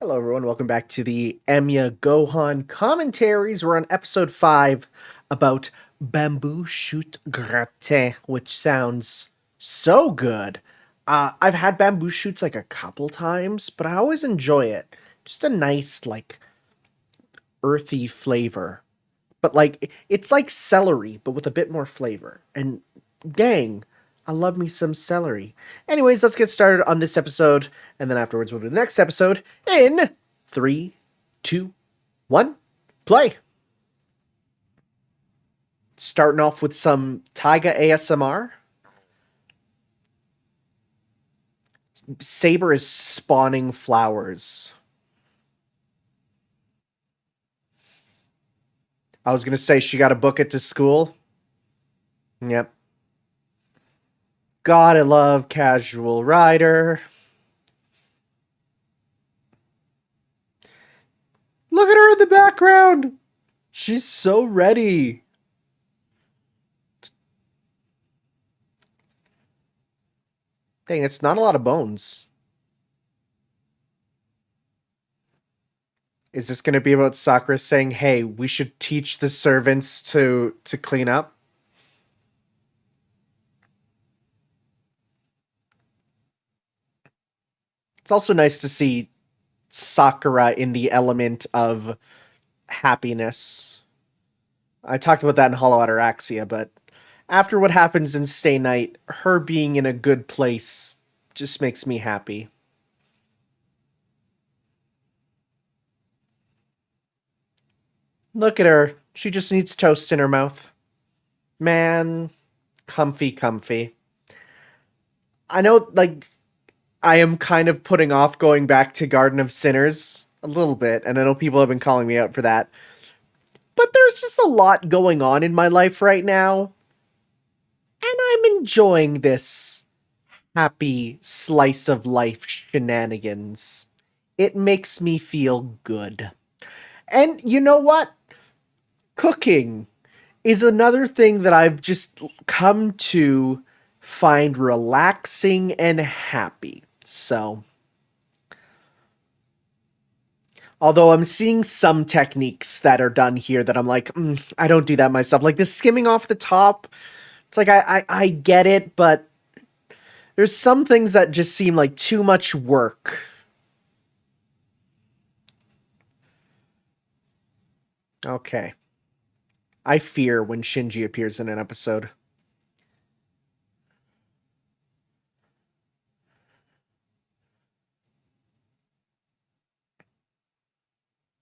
Hello, everyone. Welcome back to the Emiya Gohan commentaries. We're on episode 5 about bamboo shoot gratin, which sounds so good. I've had bamboo shoots like a couple times, but I always enjoy it. Just a nice, like, earthy flavor. But, like, it's like celery, but with a bit more flavor. And dang, I love me some celery. Anyways, let's get started on this episode, and then afterwards we'll do the next episode in 3, 2, 1, play. Starting off with some Taiga ASMR. Saber is spawning flowers. I was gonna say she got to book it to school. Yep. Gotta love Casual Rider. Look at her in the background. She's so ready. Dang, it's not a lot of bones. Is this going to be about Sakura saying, "Hey, we should teach the servants to clean up"? It's also nice to see Sakura in the element of happiness. I talked about that in Hollow Out Araxia, but after what happens in Stay Night, her being in a good place just makes me happy. Look at her. She just needs toast in her mouth. Man, comfy, comfy. I know, like, I am kind of putting off going back to Garden of Sinners a little bit, and I know people have been calling me out for that. But there's just a lot going on in my life right now, and I'm enjoying this happy slice of life shenanigans. It makes me feel good. And you know what? Cooking is another thing that I've just come to find relaxing and happy. So, although I'm seeing some techniques that are done here that I'm like, I don't do that myself. Like the skimming off the top, it's like I get it, but there's some things that just seem like too much work. Okay. I fear when Shinji appears in an episode.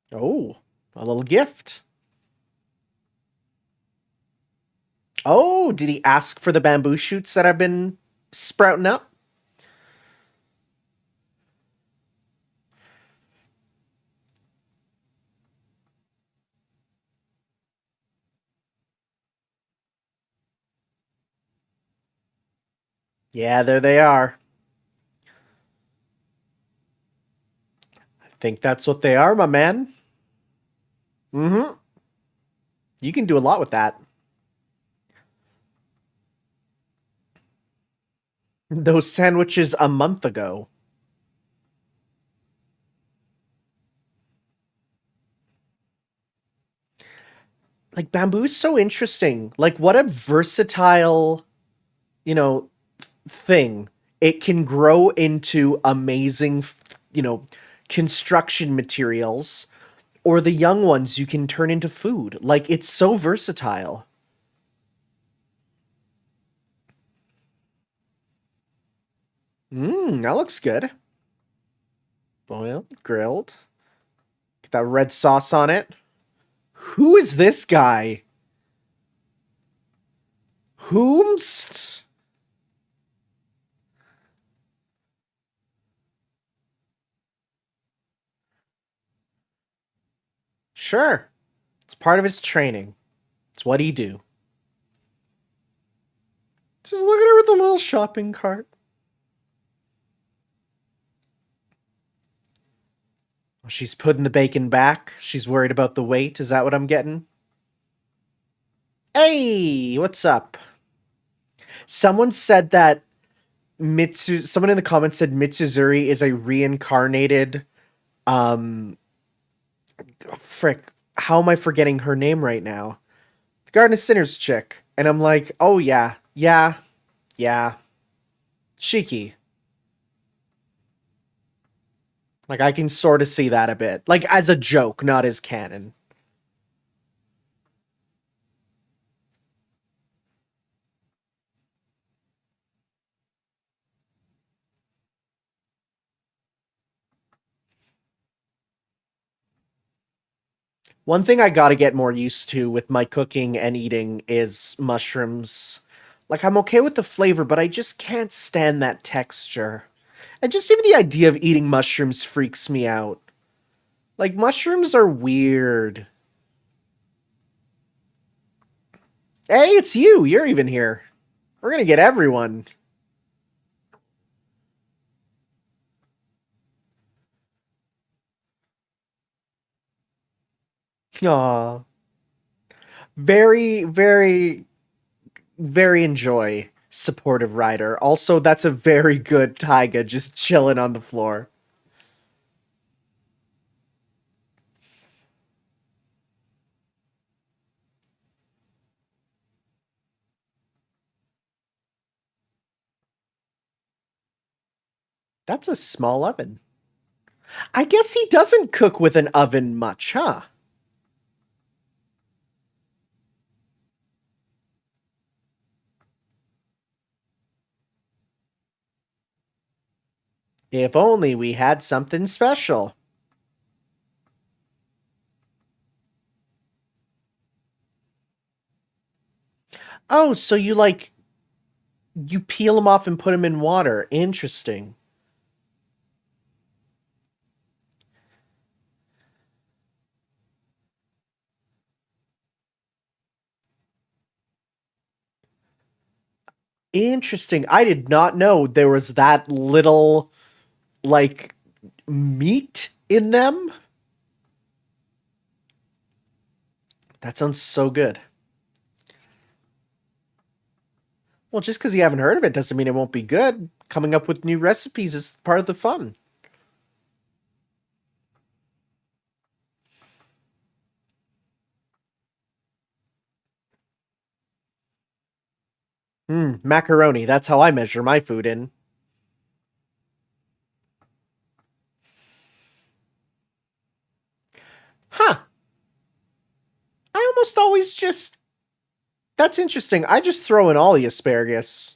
Oh, a little gift. Oh, did he ask for the bamboo shoots that have been sprouting up? Yeah, there they are. I think that's what they are, my man. Mm-hmm. You can do a lot with that. Those sandwiches a month ago. Like, bamboo is so interesting. Like, what a versatile, you know, thing. It can grow into amazing, construction materials, or the young ones you can turn into food. Like, it's so versatile. That looks good. Boiled, grilled. Get that red sauce on it. Who is this guy? Whomst? Sure. It's part of his training. It's what he do. Just look at her with a little shopping cart. She's putting the bacon back. She's worried about the weight. Is that what I'm getting? Hey, what's up? Someone said that someone in the comments said Mitsuzuri is a reincarnated Um, frick, how am I forgetting her name right now? The Garden of Sinners chick. And I'm like, oh yeah, yeah, yeah. Shiki. Like, I can sort of see that a bit. Like, as a joke, not as canon. One thing I gotta get more used to with my cooking and eating is mushrooms. Like, I'm okay with the flavor, but I just can't stand that texture. And just even the idea of eating mushrooms freaks me out. Like, mushrooms are weird. Hey, it's you! You're even here. We're gonna get everyone. Aw. Very, very, very enjoy supportive rider. Also, that's a very good taiga just chilling on the floor. That's a small oven. I guess he doesn't cook with an oven much, huh? If only we had something special. Oh, so you like you peel them off and put them in water. Interesting. Interesting. I did not know there was that little like meat in them. That sounds so good. Well, just because you haven't heard of it doesn't mean it won't be good. Coming up with new recipes is part of the fun. Macaroni. That's how I measure my food in. Huh. I almost always just. That's interesting. I just throw in all the asparagus.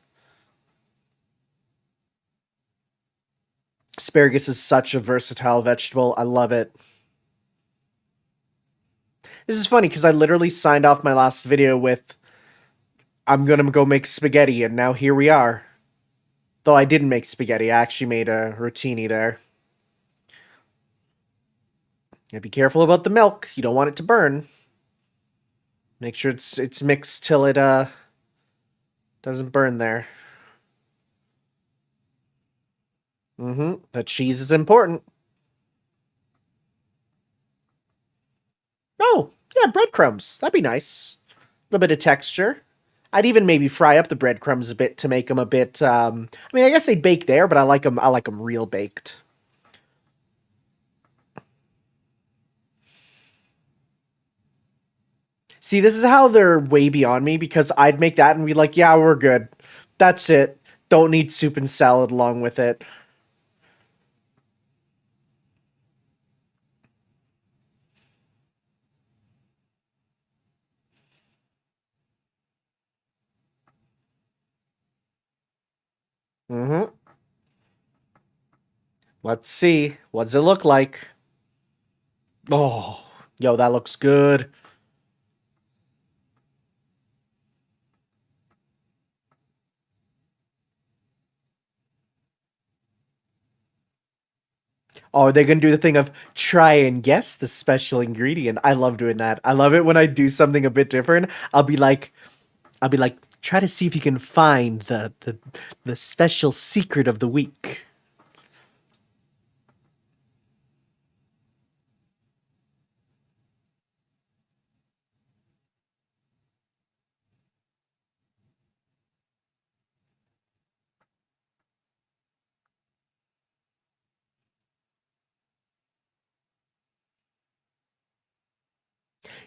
Asparagus is such a versatile vegetable. I love it. This is funny because I literally signed off my last video with I'm gonna go make spaghetti, and now here we are. Though I didn't make spaghetti, I actually made a rotini there. Yeah, be careful about the milk. You don't want it to burn. Make sure it's mixed till it doesn't burn there. The cheese is important. Oh, yeah, breadcrumbs. That'd be nice. A little bit of texture. I'd even maybe fry up the breadcrumbs a bit to make them a bit. I mean, I guess they bake there, but I like them. I like them real baked. See, this is how they're way beyond me because I'd make that and be like, yeah, we're good. That's it. Don't need soup and salad along with it. Mm-hmm. Let's see. What does it look like? Oh, yo, that looks good. Oh, are they gonna do the thing of try and guess the special ingredient? I love doing that. I love it when I do something a bit different. I'll be like, try to see if you can find the special secret of the week.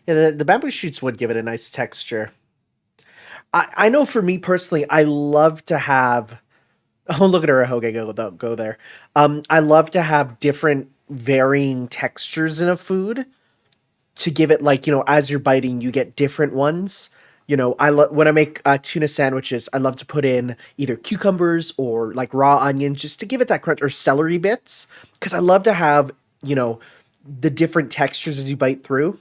Yeah, the bamboo shoots would give it a nice texture. I know for me personally, I love to have. Oh, look at her, Hoge, go there. I love to have different varying textures in a food to give it like, as you're biting, you get different ones. When I make tuna sandwiches, I love to put in either cucumbers or like raw onions just to give it that crunch, or celery bits, because I love to have, you know, the different textures as you bite through.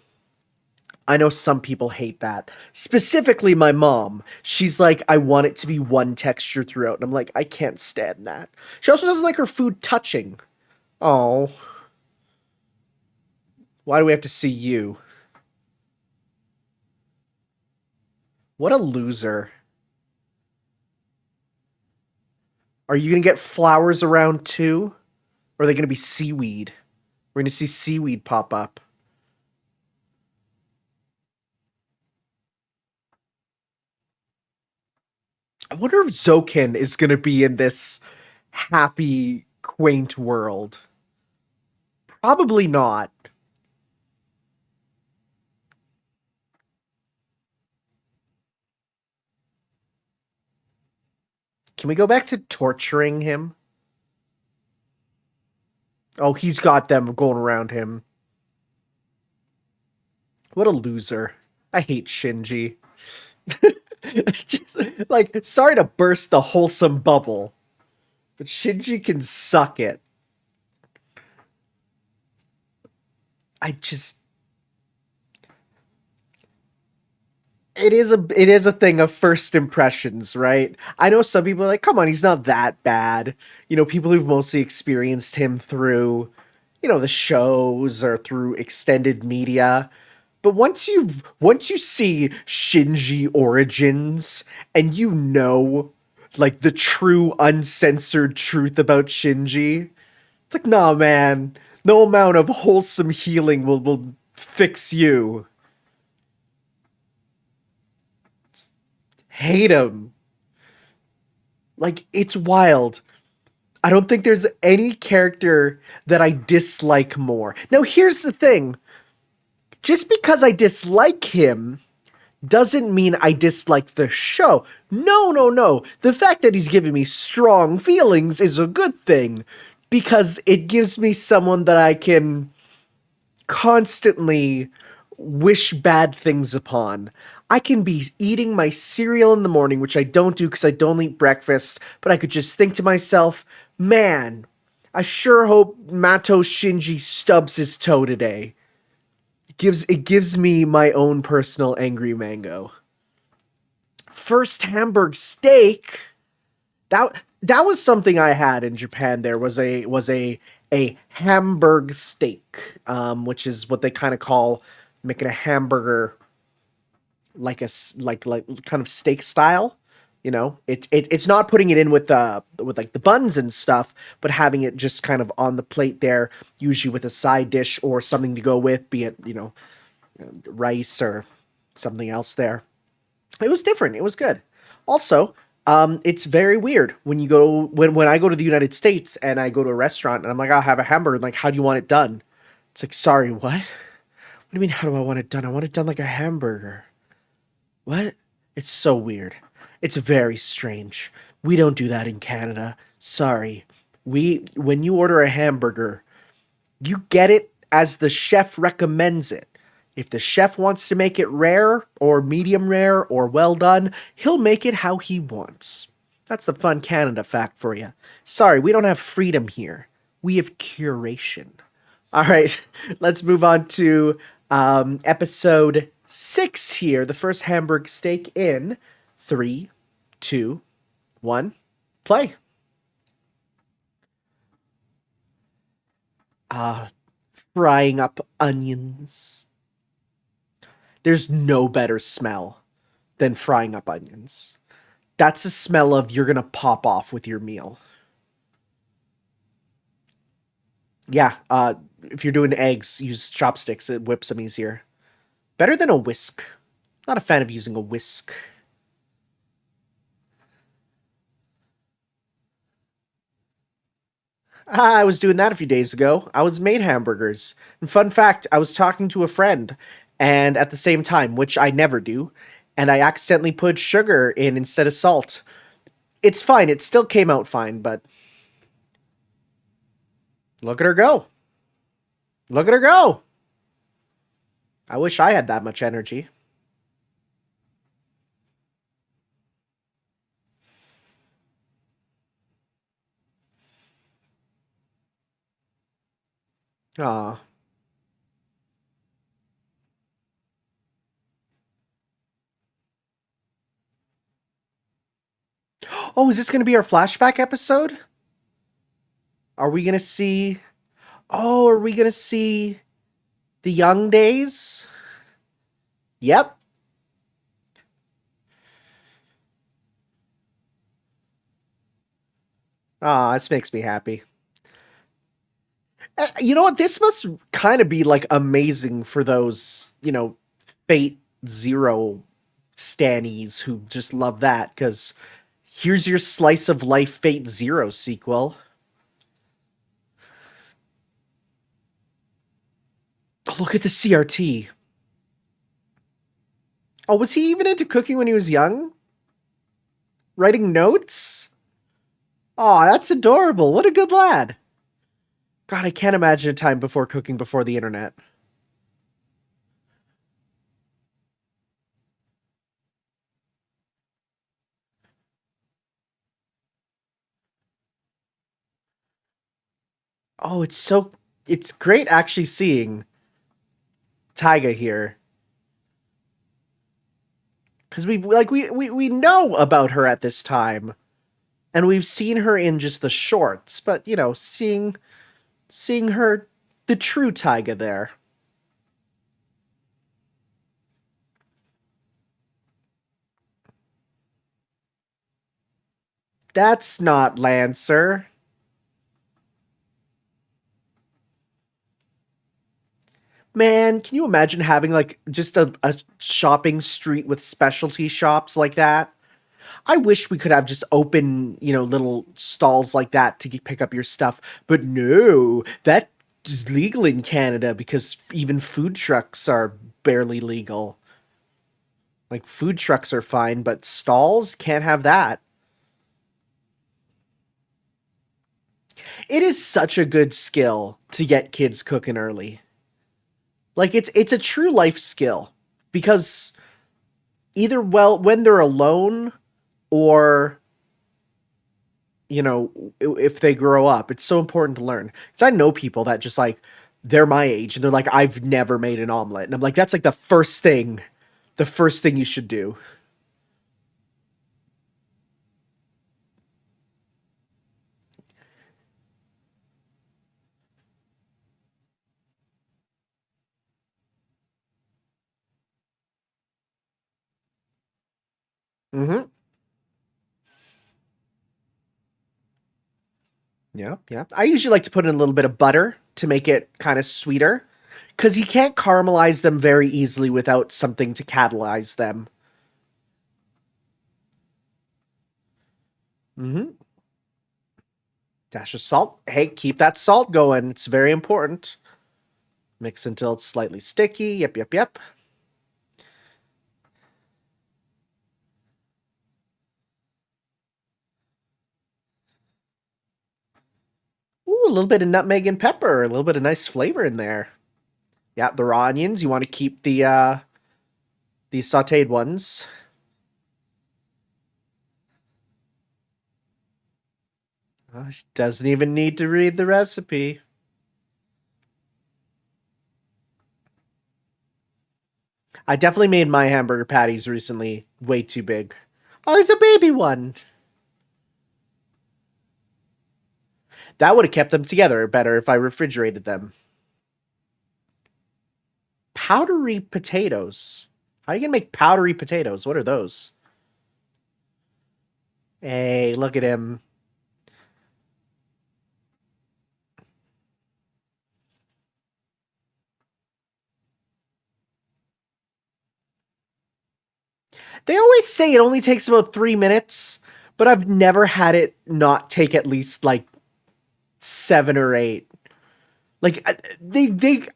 I know some people hate that. Specifically, my mom. She's like, I want it to be one texture throughout. And I'm like, I can't stand that. She also doesn't like her food touching. Oh, why do we have to see you? What a loser. Are you going to get flowers around too? Or are they going to be seaweed? We're going to see seaweed pop up. I wonder if Zokin is going to be in this happy, quaint world. Probably not. Can we go back to torturing him? Oh, he's got them going around him. What a loser. I hate Shinji. Just, like, sorry to burst the wholesome bubble, but Shinji can suck it. I just it is a thing of first impressions, right? I know some people are like, come on, he's not that bad. People who've mostly experienced him through, the shows or through extended media. But once you see Shinji Origins and like the true uncensored truth about Shinji, it's like, nah, man, no amount of wholesome healing will fix you. Hate him. Like, it's wild. I don't think there's any character that I dislike more. Now, here's the thing. Just because I dislike him doesn't mean I dislike the show. No, no, no. The fact that he's giving me strong feelings is a good thing because it gives me someone that I can constantly wish bad things upon. I can be eating my cereal in the morning, which I don't do because I don't eat breakfast, but I could just think to myself, man, I sure hope Mato Shinji stubs his toe today. It gives me my own personal angry mango. First Hamburg steak. That was something I had in Japan. There was a Hamburg steak, which is what they kind of call making a hamburger like like kind of steak style. It's not putting it in with like the buns and stuff, but having it just kind of on the plate there, usually with a side dish or something to go with, be it rice or something else there. It was different. It was good. Also, it's very weird when when I go to the United States and I go to a restaurant and I'm like, I'll have a hamburger. Like, how do you want it done? It's like, sorry, what? What do you mean? How do I want it done? I want it done like a hamburger. What? It's so weird. It's very strange. We don't do that in Canada. Sorry. When you order a hamburger, you get it as the chef recommends it. If the chef wants to make it rare or medium rare or well done, he'll make it how he wants. That's the fun Canada fact for you. Sorry, we don't have freedom here. We have curation. All right, let's move on to episode 6 here. The first Hamburg steak in 3, 2, 1, play. Frying up onions. There's no better smell than frying up onions. That's a smell of you're gonna pop off with your meal. Yeah, if you're doing eggs, use chopsticks. It whips them easier. Better than a whisk. Not a fan of using a whisk. I was doing that a few days ago. I was made hamburgers. And fun fact, I was talking to a friend, and at the same time, which I never do, and I accidentally put sugar in instead of salt. It's fine. It still came out fine, but look at her go. Look at her go. I wish I had that much energy. Aw. Oh, is this going to be our flashback episode? Are we going to see... Oh, are we going to see the young days? Yep. Ah, this makes me happy. You know what? This must kind of be like amazing for those, Fate Zero stannies who just love that, because here's your slice of life Fate Zero sequel. Oh, look at the CRT. Oh, was he even into cooking when he was young? Writing notes? Oh, that's adorable. What a good lad. God, I can't imagine a time before cooking before the internet. Oh, it's great actually seeing Taiga here. Because we know about her at this time. And we've seen her in just the shorts, but seeing her the true Taiga there. That's not Lancer. Man, can you imagine having like just a shopping street with specialty shops like that? I wish we could have just open, little stalls like that to pick up your stuff. But no, that is legal in Canada because even food trucks are barely legal. Like food trucks are fine, but stalls can't have that. It is such a good skill to get kids cooking early. Like it's a true life skill because either when they're alone or if they grow up, it's so important to learn. Because I know people that just like they're my age and they're like, I've never made an omelet, and I'm like, that's like the first thing you should do. Mm-hmm. Yeah, yeah. I usually like to put in a little bit of butter to make it kind of sweeter, because you can't caramelize them very easily without something to catalyze them. Mm-hmm. Dash of salt. Hey, keep that salt going. It's very important. Mix until it's slightly sticky. Yep, yep, yep. Ooh, a little bit of nutmeg and pepper. A little bit of nice flavor in there. Yeah, the raw onions. You want to keep the sautéed ones. She doesn't even need to read the recipe. I definitely made my hamburger patties recently way too big. Oh, there's a baby one. That would have kept them together better if I refrigerated them. Powdery potatoes. How are you gonna make powdery potatoes? What are those? Hey, look at him. They always say it only takes about 3 minutes, but I've never had it not take at least like 7 or 8. Like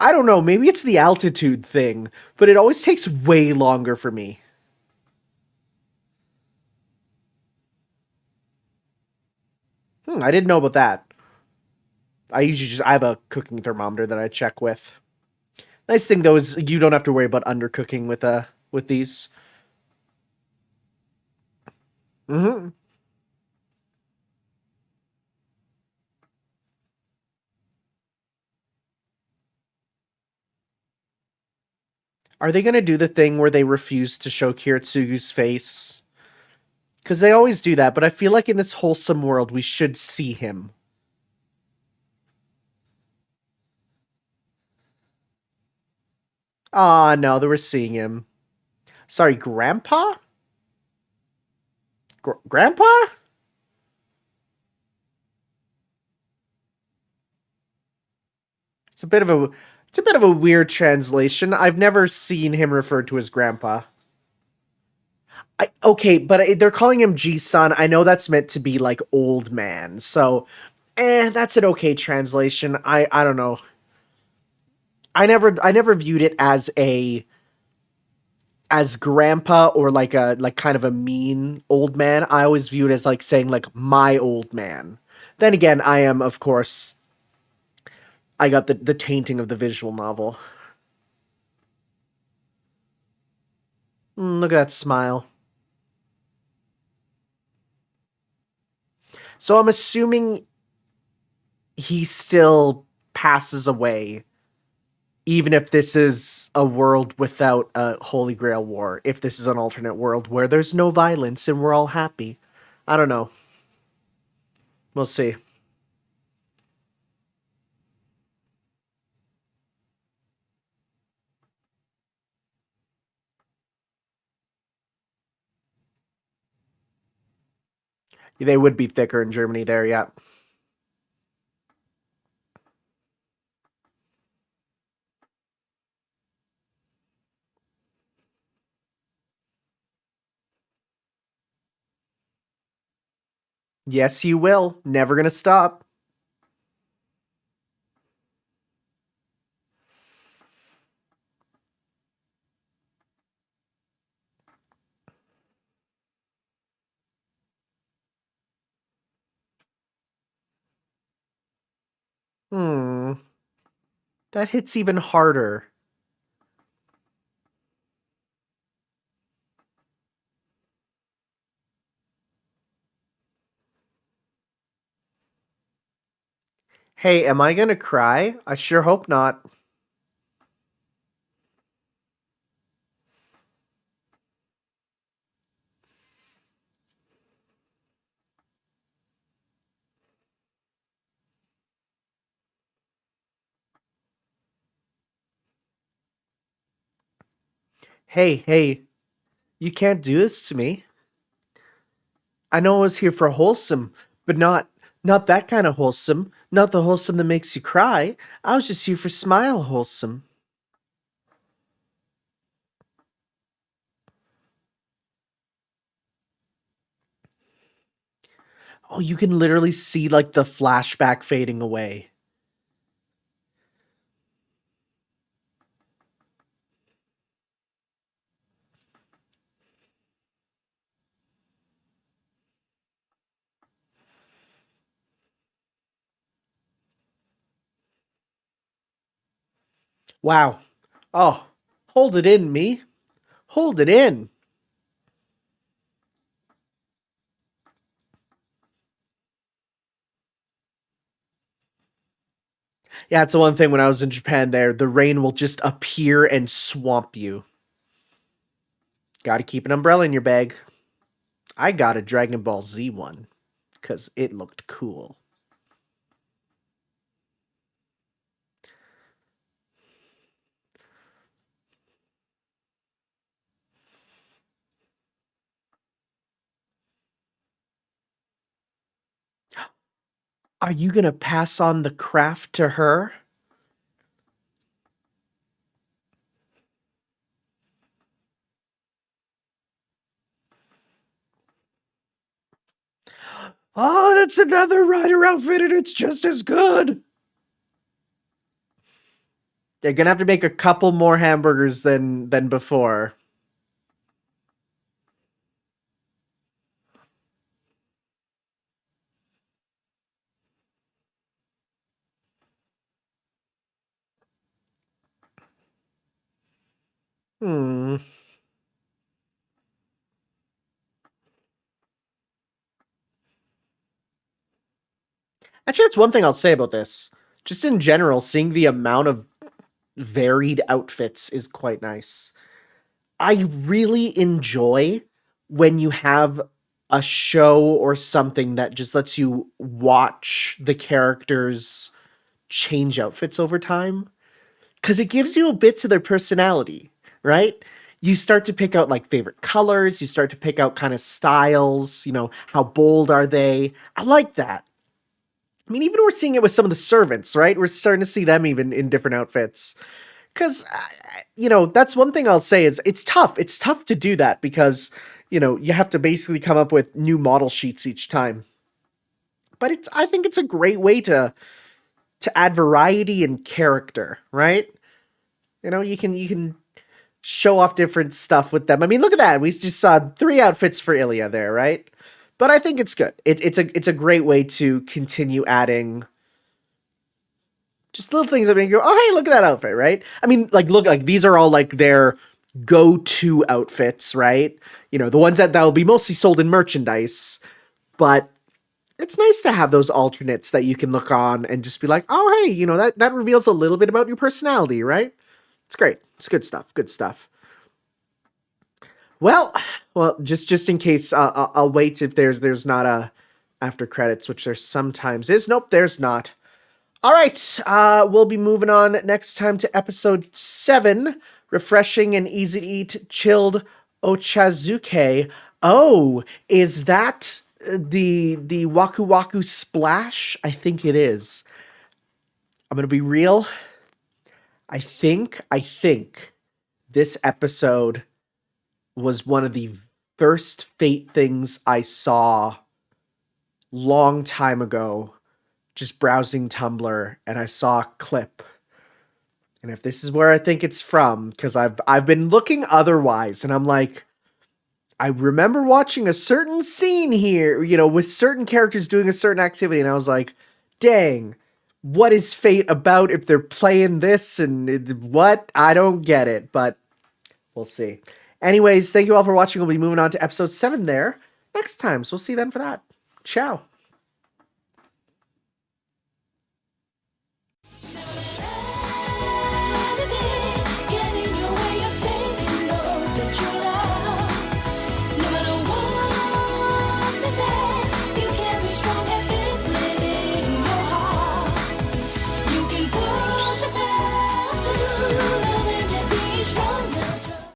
I don't know, maybe it's the altitude thing, but it always takes way longer for me. I didn't know about that. I have a cooking thermometer that I check with. Nice thing though is you don't have to worry about undercooking with these. hmm Are they gonna do the thing where they refuse to show Kiritsugu's face? Because they always do that, but I feel like in this wholesome world we should see him. Ah, no, they were seeing him. Sorry, Grandpa? Grandpa? It's a bit of a it's a bit of a weird translation. I've never seen him referred to as Grandpa. Okay, but they're calling him G-san. I know that's meant to be like old man. So, that's an okay translation. I don't know. I never viewed it as grandpa or like a like kind of a mean old man. I always view it as like saying like my old man. Then again, I am of course I got the tainting of the visual novel. Look at that smile. So I'm assuming he still passes away even if this is a world without a Holy Grail war, if this is an alternate world where there's no violence and we're all happy. I don't know. We'll see. They would be thicker in Germany there, yeah. Yes, you will. Never gonna stop. Hmm. That hits even harder. Hey, am I gonna cry? I sure hope not. Hey, you can't do this to me. I know I was here for wholesome, but not that kind of wholesome. Not the wholesome that makes you cry. I was just here for smile wholesome. Oh, you can literally see like the flashback fading away. Wow. Oh, hold it in, me. Hold it in. Yeah, it's the one thing when I was in Japan there, the rain will just appear and swamp you. Gotta keep an umbrella in your bag. I got a Dragon Ball Z one, because it looked cool. Are you gonna pass on the craft to her? Oh, that's another rider outfit and it's just as good. They're gonna have to make a couple more hamburgers than before. Hmm. Actually, that's one thing I'll say about this. Just in general, seeing the amount of varied outfits is quite nice. I really enjoy when you have a show or something that just lets you watch the characters change outfits over time because it gives you bits of their personality, right? You start to pick out like favorite colors, you start to pick out kind of styles, how bold are they? I like that. I mean, even we're seeing it with some of the servants, right? We're starting to see them even in different outfits. Because, that's one thing I'll say is it's tough. It's tough to do that because, you have to basically come up with new model sheets each time. But I think it's a great way to add variety and character, right? You can show off different stuff with them. I mean, look at that. We just saw 3 outfits for Ilya there, right? But I think it's good. It's a great way to continue adding just little things that make you go, oh hey, look at that outfit, right? I mean, like look, like these are all like their go-to outfits, right? The ones that will be mostly sold in merchandise, but it's nice to have those alternates that you can look on and just be like, oh hey, that reveals a little bit about your personality, right? It's great. It's good stuff. Good stuff. Well, well, just in case, I'll wait if there's not a after credits, which there sometimes is. Nope, there's not. All right, we'll be moving on next time to episode 7, refreshing and easy to eat chilled ochazuke. Oh, is that the Waku Waku Splash? I think it is. I'm gonna be real. I think this episode was one of the first Fate things I saw long time ago, just browsing Tumblr, and I saw a clip. And if this is where I think it's from, because I've been looking otherwise, and I'm like, I remember watching a certain scene here, with certain characters doing a certain activity, and I was like, dang, what is Fate about if they're playing this and what? I don't get it, but we'll see. Anyways, thank you all for watching. We'll be moving on to episode 7 there next time, so we'll see you then for that. Ciao.